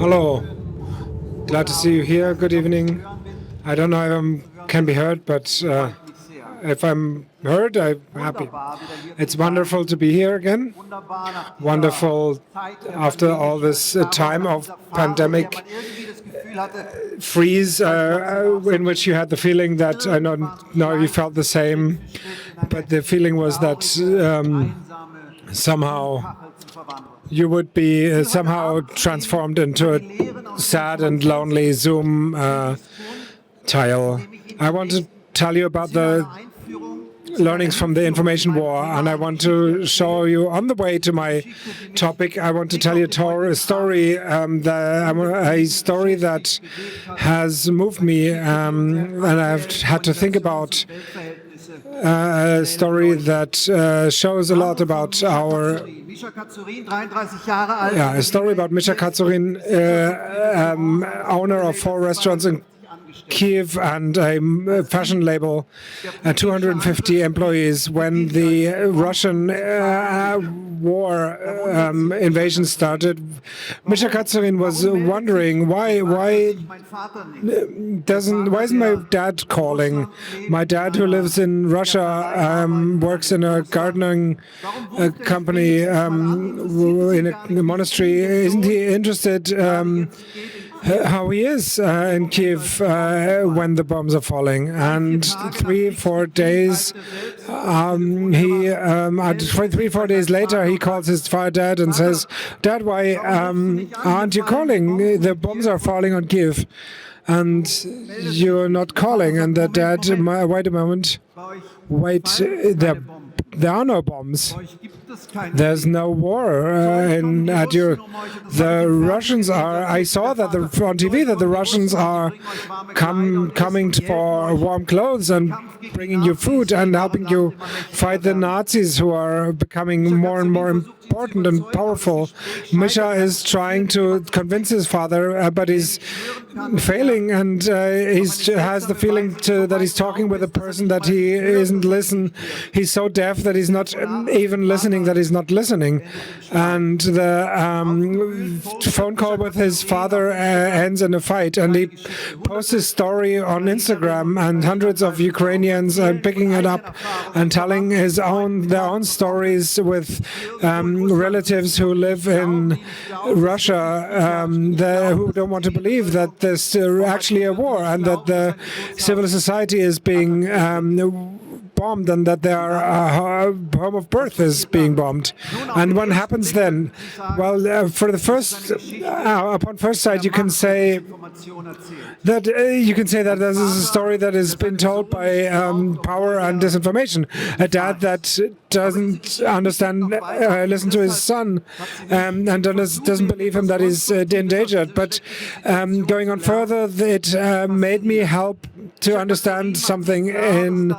Hello, glad to see you here. Good evening. I don't know if I can be heard, but if I'm heard, I'm happy. It's wonderful to be here again. Wonderful after all this time of pandemic freeze in which you had the feeling that, I don't know if you felt the same, but the feeling was that somehow you would be somehow transformed into a sad and lonely Zoom tile. I want to tell you about the learnings from the information war, and I want to show you on the way to my topic. I want to tell you a story, a story that has moved me, and I've had to think about a story that shows a lot about our. A story about Misha Katsurin, owner of 4 restaurants in Kiev and a fashion label, 250 employees. When the Russian war invasion started, Misha Katsurin was wondering why isn't my dad calling? My dad, who lives in Russia, works in a gardening company in a monastery. Isn't he interested how he is in Kiev when the bombs are falling? And 3-4 days, 3-4 days later, he calls his dad and says, "Dad, why aren't you calling? The bombs are falling on Kiev, and you're not calling." And the dad, wait a moment, there are no bombs. There's no war at your. The Russians are. I saw that on TV that the Russians are coming for warm clothes and bringing you food and helping you fight the Nazis, who are becoming more and more important and powerful. Misha is trying to convince his father, but he's failing, and he has the feeling that he's talking with a person that he isn't listening. He's so deaf that he's not even listening, that he's not listening. And the phone call with his father ends in a fight, and he posts his story on Instagram, and hundreds of Ukrainians are picking it up and telling their own stories with relatives who live in Russia, who don't want to believe that there's actually a war and that the civil society is being bombed and that their home of birth is being bombed. And what happens then? Well, upon first sight, you can say that this is a story that has been told by power and disinformation. A dad that doesn't listen to his son, and doesn't believe him that he's endangered. But going on further, it made me help to understand something in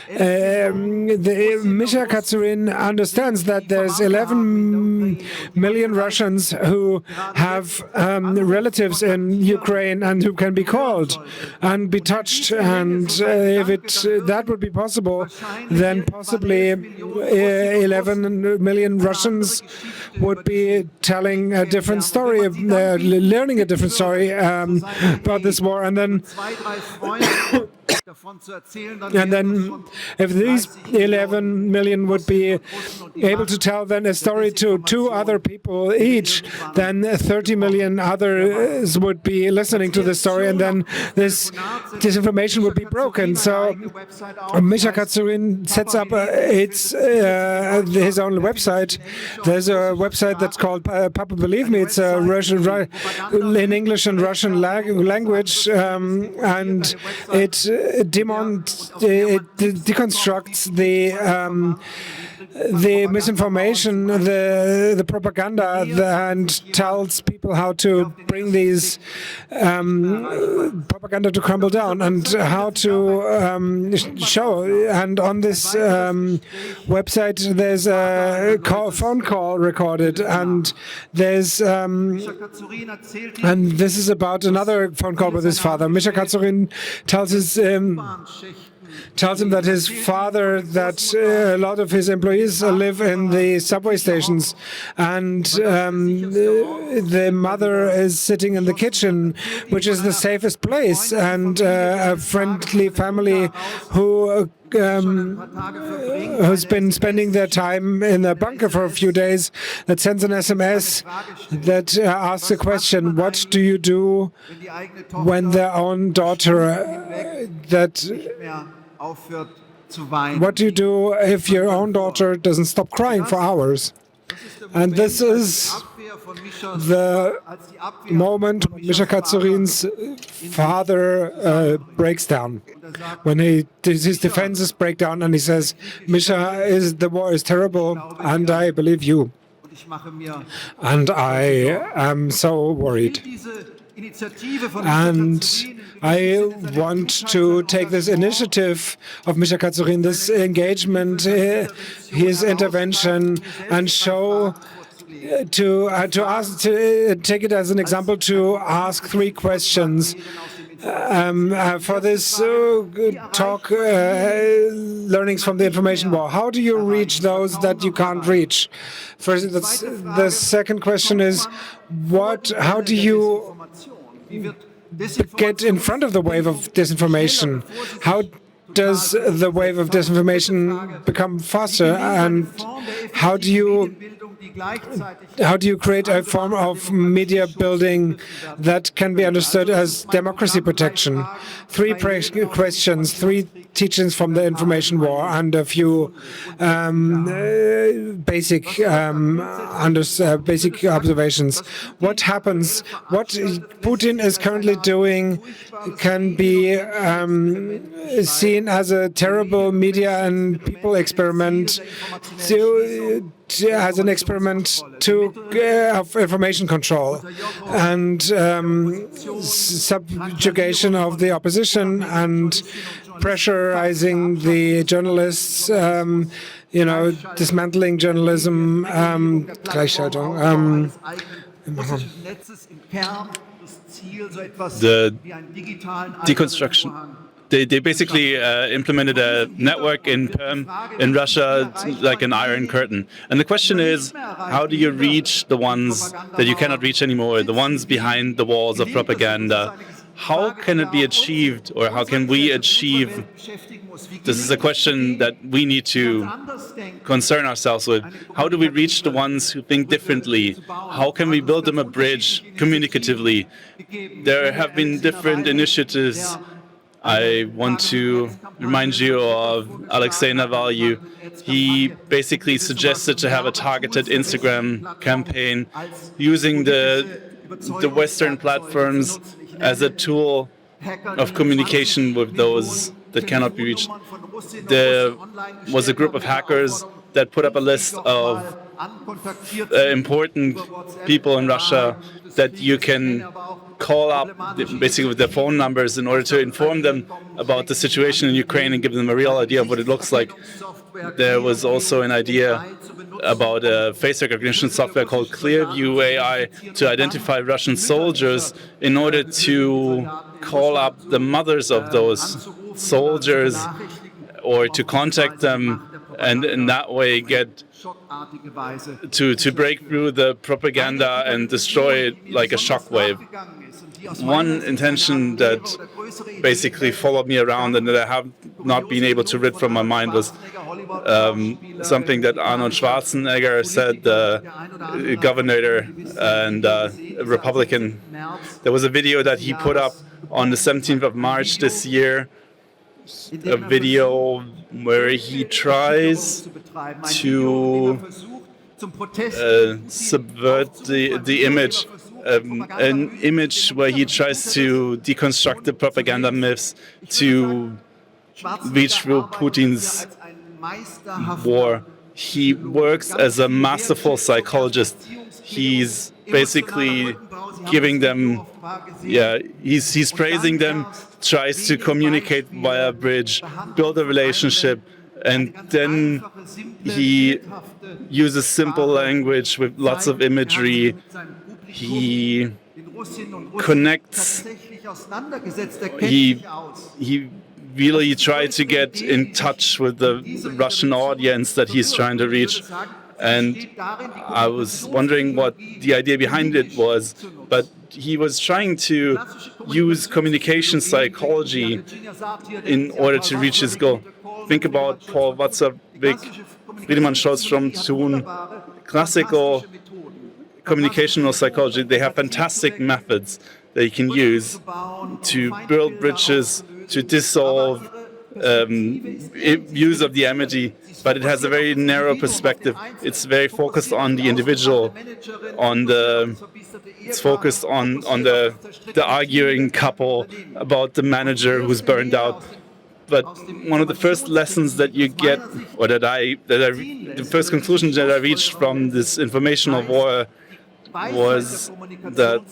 Misha Katsurin understands that there's 11 million Russians who have relatives in Ukraine and who can be called and be touched. And if that would be possible, then possibly 11 million Russians would be telling a different story, learning a different story about this war. And then if these 11 million would be able to tell then a story to 2 other people each, then 30 million others would be listening to this story, and then this information would be broken. So Misha Katsurin sets up his own website. There's a website that's called Papa Believe Me. It's a Russian, in English and Russian language, and it deconstructs the misinformation, the propaganda, and tells people how to bring these propaganda to crumble down and how to show. And on this website, there's a phone call recorded, and there's and this is about another phone call with his father. Misha Katsurin tells his tells him that his father, that a lot of his employees live in the subway stations, and the mother is sitting in the kitchen, which is the safest place, and a friendly family who's been spending their time in a bunker for a few days, that sends an SMS that asks a question: what do you do when their own daughter what do you do if your own daughter doesn't stop crying for hours? And this is the moment when Misha Katsurin's father breaks down. When his defenses break down and he says, Misha, the war is terrible and I believe you. And I am so worried. And I want to take this initiative of Misha Katsurin, this engagement, his intervention, and show take it as an example to ask 3 questions. For this talk, learnings from the information war. How do you reach those that you can't reach? First, the second question is, how do you get in front of the wave of disinformation? How does the wave of disinformation become faster? And how do you create a form of media building that can be understood as democracy protection? 3 questions, 3 teachings from the information war, and a few basic observations. What happens? What Putin is currently doing can be seen as a terrible media and people experiment as an experiment of information control and subjugation of the opposition and pressurizing the journalists, dismantling journalism, Gleichschaltung. The deconstruction. They basically implemented a network in Russia, like an iron curtain. And the question is, how do you reach the ones that you cannot reach anymore, the ones behind the walls of propaganda? How can it be achieved, or how can we achieve? This is a question that we need to concern ourselves with. How do we reach the ones who think differently? How can we build them a bridge communicatively? There have been different initiatives. I want to remind you of Alexei Navalny. He basically suggested to have a targeted Instagram campaign using the Western platforms as a tool of communication with those that cannot be reached. There was a group of hackers that put up a list of important people in Russia that you can call up, basically with their phone numbers, in order to inform them about the situation in Ukraine and give them a real idea of what it looks like. There was also an idea about a face recognition software called Clearview AI to identify Russian soldiers in order to call up the mothers of those soldiers or to contact them and in that way get to break through the propaganda and destroy it like a shockwave. One intention that basically followed me around and that I have not been able to rid from my mind was something that Arnold Schwarzenegger said, the governor and Republican. There was a video that he put up on the 17th of March this year, a video where he tries to subvert the image. An image where he tries to deconstruct the propaganda myths to reach through Putin's war. He works as a masterful psychologist. He's basically giving them, he's praising them, tries to communicate via a bridge, build a relationship, and then he uses simple language with lots of imagery. He connects, he really try to get in touch with the Russian audience that he's trying to reach. And I was wondering what the idea behind it was, but he was trying to use communication psychology in order to reach his goal. Think about Paul Watzlawick, Friedemann Scholz from Thun, classical communicational psychology. They have fantastic methods that you can use to build bridges, to dissolve use of the energy, but it has a very narrow perspective. It's very focused on the individual, it's focused on the arguing couple about the manager who's burned out. But one of the first lessons that you get, or the first conclusion that I reached from this informational war was that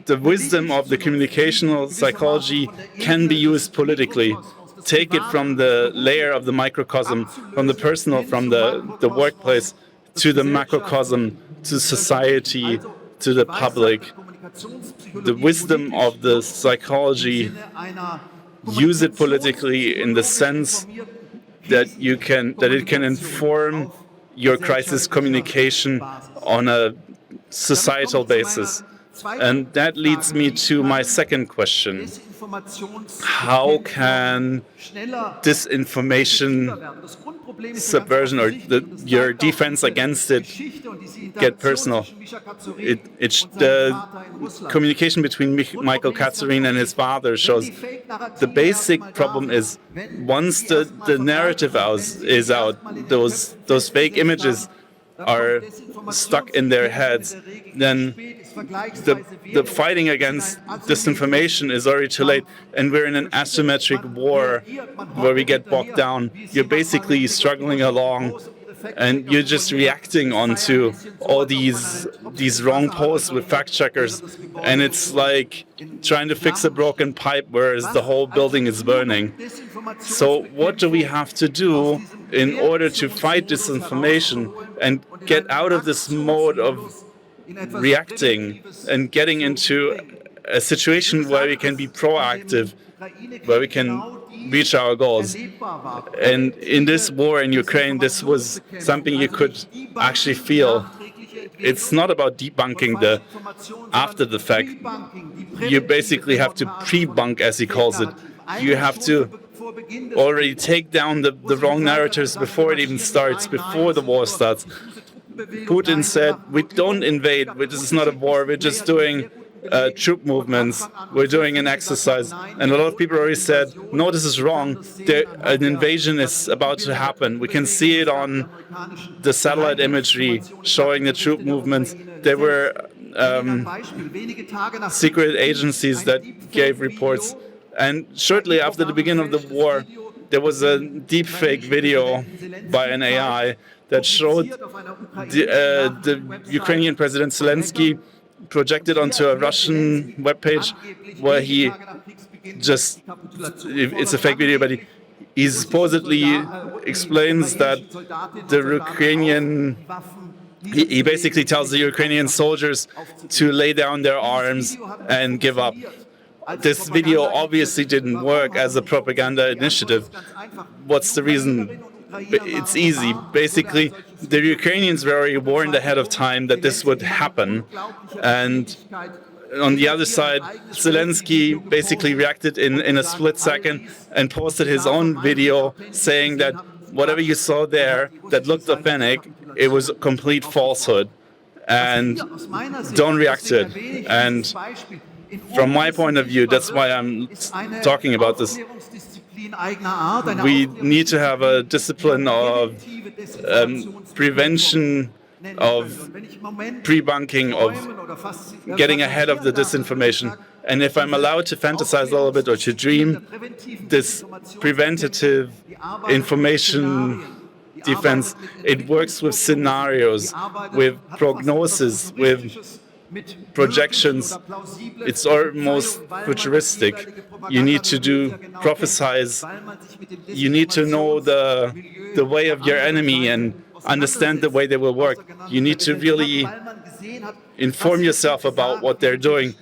the wisdom of the communicational psychology can be used politically. Take it from the layer of the microcosm, from the personal, from the workplace, to the macrocosm, to society, to the public. The wisdom of the psychology, use it politically in the sense that it can inform your crisis communication on a societal basis. And that leads me to my second question. How can disinformation subversion or your defense against it get personal? The communication between Michael Katzerin and his father shows the basic problem is once the narrative is out, those fake images are stuck in their heads, then the fighting against disinformation is already too late, and we're in an asymmetric war where we get bogged down. You're basically struggling along, and you're just reacting onto all these wrong posts with fact checkers, and it's like trying to fix a broken pipe, whereas the whole building is burning. So what do we have to do in order to fight disinformation and get out of this mode of reacting and getting into a situation where we can be proactive, where we can reach our goals? And in this war in Ukraine, this was something you could actually feel. It's not about debunking the after the fact. You basically have to pre-bunk, as he calls it. You have to already take down the wrong narratives before it even starts, before the war starts. Putin said, we don't invade, this is not a war, we're just doing troop movements, we're doing an exercise. And a lot of people already said, no, this is wrong, an invasion is about to happen. We can see it on the satellite imagery showing the troop movements. There were secret agencies that gave reports. And shortly after the beginning of the war, there was a deepfake video by an AI that showed the Ukrainian President Zelensky projected onto a Russian webpage where he just, it's a fake video, but he supposedly explains that the Ukrainian, he basically tells the Ukrainian soldiers to lay down their arms and give up. This video obviously didn't work as a propaganda initiative. What's the reason? It's easy. Basically, the Ukrainians were already warned ahead of time that this would happen. And on the other side, Zelensky basically reacted in a split second and posted his own video saying that whatever you saw there that looked authentic, it was a complete falsehood. And don't react to it. And from my point of view, that's why I'm talking about this. We need to have a discipline of prevention, of pre-bunking, of getting ahead of the disinformation. And if I'm allowed to fantasize a little bit or to dream, this preventative information defense, it works with scenarios, with prognosis, with projections. It's almost futuristic. You need to prophesize. You need to know the way of your enemy and understand the way they will work. You need to really inform yourself about what they're doing.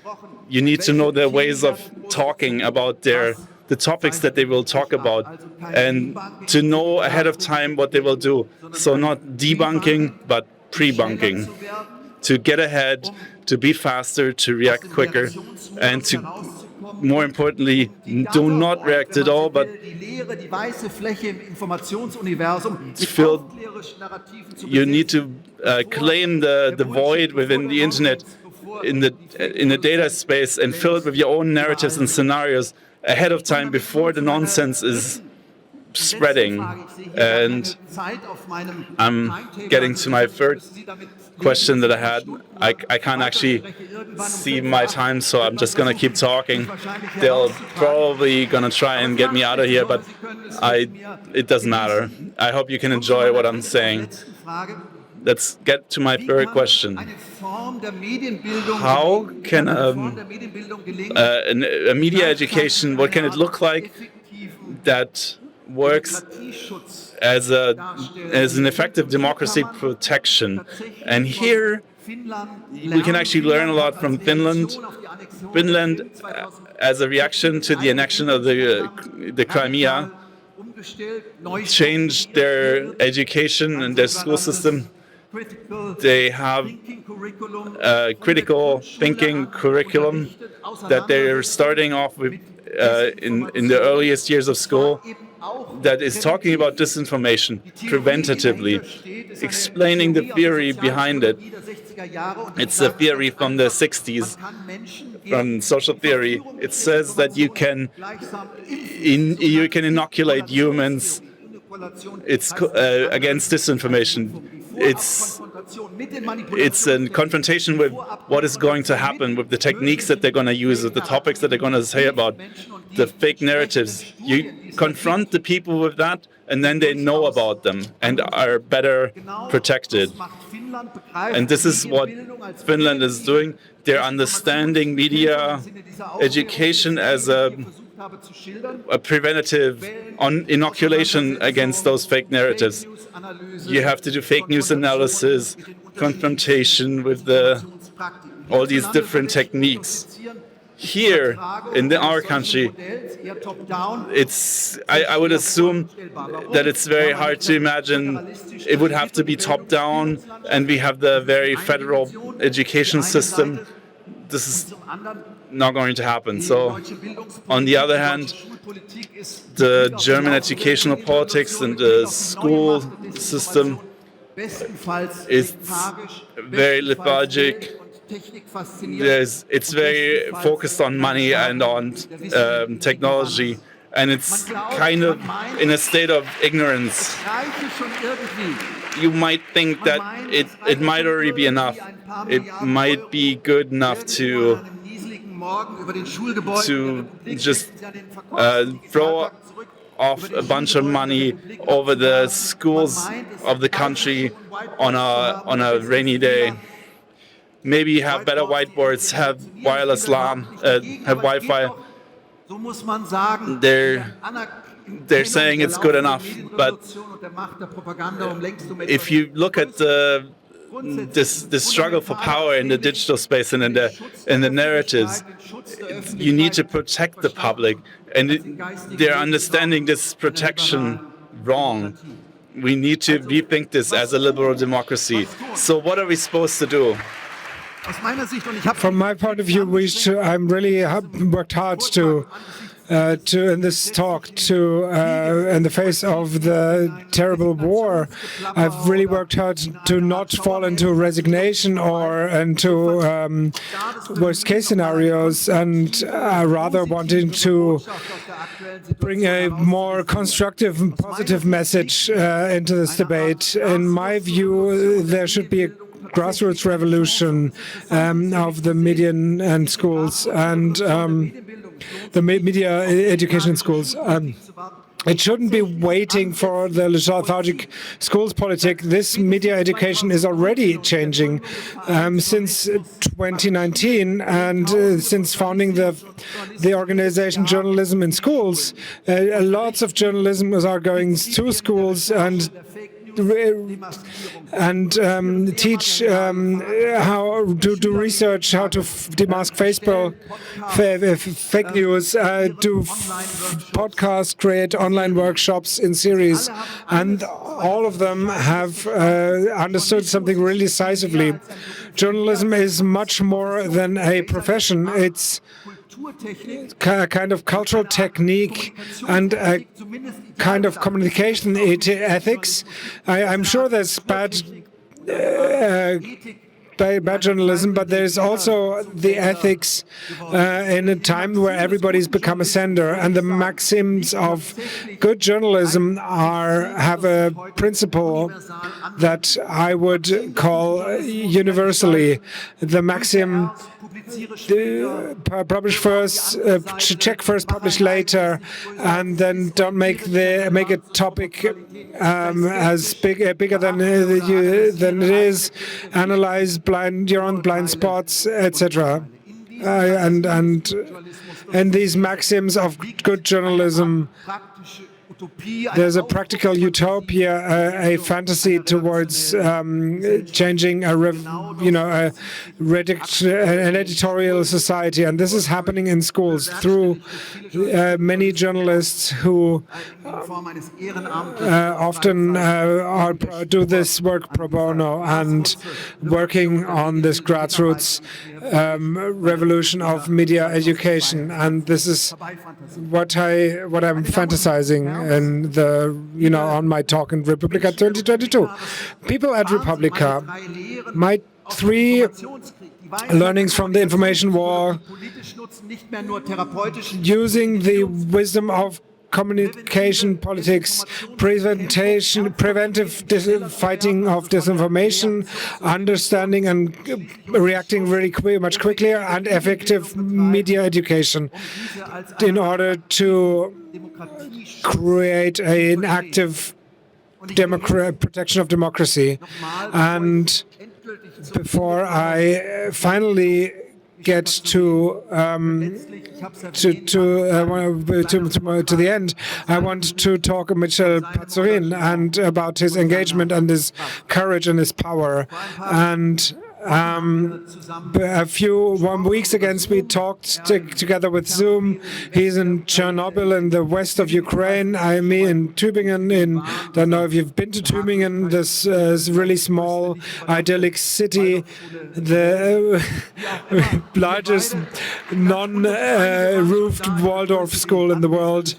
You need to know their ways of talking about the the topics that they will talk about, and to know ahead of time what they will do. So not debunking, but pre-bunking. To get ahead, to be faster, to react quicker, and to, more importantly, do not react at all, but you need to claim the void within the internet in the data space and fill it with your own narratives and scenarios ahead of time before the nonsense is spreading. And I'm getting to my third question that I had. I can't actually see my time, so I'm just going to keep talking. They'll probably going to try and get me out of here, but it doesn't matter. I hope you can enjoy what I'm saying. Let's get to my third question. How can a media education, what can it look like that works as an effective democracy protection? And here we can actually learn a lot from Finland. Finland, as a reaction to the annexion of the Crimea, changed their education and their school system. They have a critical thinking curriculum that they're starting off with in the earliest years of school, that is talking about disinformation preventatively, explaining the theory behind it. It's a theory from the 60s, from social theory. It says that you can inoculate humans against disinformation. It's a confrontation with what is going to happen, with the techniques that they're going to use, with the topics that they're going to say about the fake narratives. You confront the people with that, and then they know about them and are better protected. And this is what Finland is doing. They're understanding media education as a preventative inoculation against those fake narratives. You have to do fake news analysis, confrontation with all these different techniques. Here in our country, I would assume that it's very hard to imagine. It would have to be top-down, and we have the very federal education system. This is not going to happen. So, on the other hand, the German educational politics and the school system is very lethargic. It's very focused on money and on technology, and it's kind of in a state of ignorance. You might think that it might already be enough. It might be good enough to just throw off a bunch of money over the schools of the country on a rainy day. Maybe have better whiteboards, have wireless LAN, have Wi-Fi. They're saying it's good enough, but if you look at this struggle for power in the digital space and in the narratives, you need to protect the public, and they're understanding this protection wrong. We need to rethink this as a liberal democracy. So what are we supposed to do? From my point of view, I'm really worked hard to in this talk in the face of the terrible war. I've really worked hard to not fall into resignation or into worst case scenarios, and rather wanting to bring a more constructive and positive message into this debate. In my view, there should be a grassroots revolution of the media and schools and the media education schools. It shouldn't be waiting for the lethargic schools politic. This media education is already changing since 2019, and since founding the organization Journalism in Schools. Lots of journalism are going to schools, and teach how to do research, how to demask Facebook, fake news, do podcasts, create online workshops in series, and all of them have understood something really decisively. Journalism is much more than a profession. It's a kind of cultural technique and a kind of communication ethics. I'm sure there's bad journalism, but there's also the ethics in a time where everybody's become a sender, and the maxims of good journalism have a principle that I would call universally the maxim: publish first, check first, publish later, and then don't make a topic as bigger than it is. Analyze your own blind spots, etc. And these maxims of good journalism, there's a practical utopia, a fantasy towards changing an editorial society, and this is happening in schools through many journalists who often do this work pro bono and working on this grassroots revolution of media education. And this is what I'm fantasizing in on my talk in Republica 2022. People at Republica, my 3 learnings from the information war, using the wisdom of communication politics, preventive fighting of disinformation, understanding and reacting very much quicker, and effective media education in order to create an active protection of democracy. And before I finally get to the end, I want to talk to Michel Pazurin and about his engagement and his courage and his power. And a few weeks ago, we talked together with Zoom. He's in Chernobyl in the west of Ukraine. I'm in Tübingen. Don't know if you've been to Tübingen, this really small, idyllic city, the largest non-roofed Waldorf school in the world.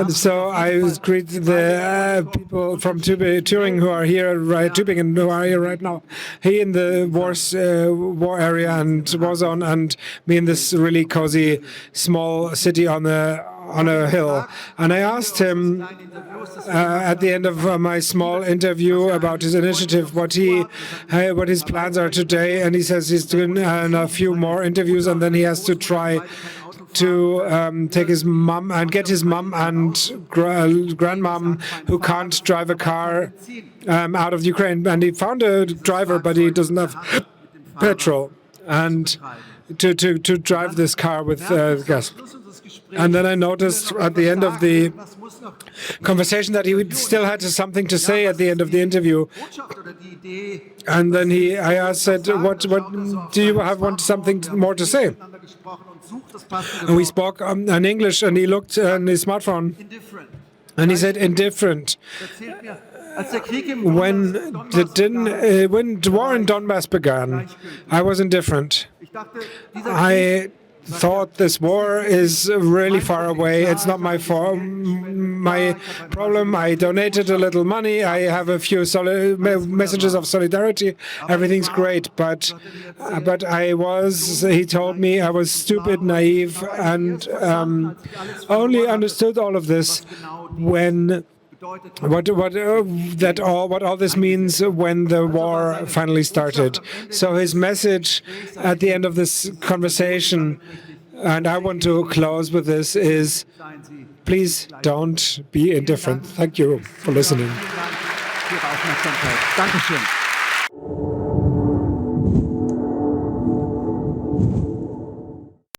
So I greet the people from Tübingen who are here, Tübingen, who are here right now. He in the war area and war zone, and me in this really cozy small city on a hill. And I asked him at the end of my small interview about his initiative, what his plans are today, and he says he's doing a few more interviews, and then he has to try to take his mom and get his mom and grandmom who can't drive a car out of Ukraine. And he found a driver, but he doesn't have petrol and to drive this car with gas. And then I noticed at the end of the conversation that he still had something to say at the end of the interview. And then I said, what do you want something more to say? And we spoke in English, and he looked on his smartphone, and he said, indifferent. When the war in Donbass began, I was indifferent. I thought this war is really far away. It's not my problem. I donated a little money. I have a few messages of solidarity. Everything's great, but he told me I was stupid, naive, and only understood all of this when what all this means when the war finally started. So his message at the end of this conversation, and I want to close with this, is please don't be indifferent. Thank you for listening. Dankeschön.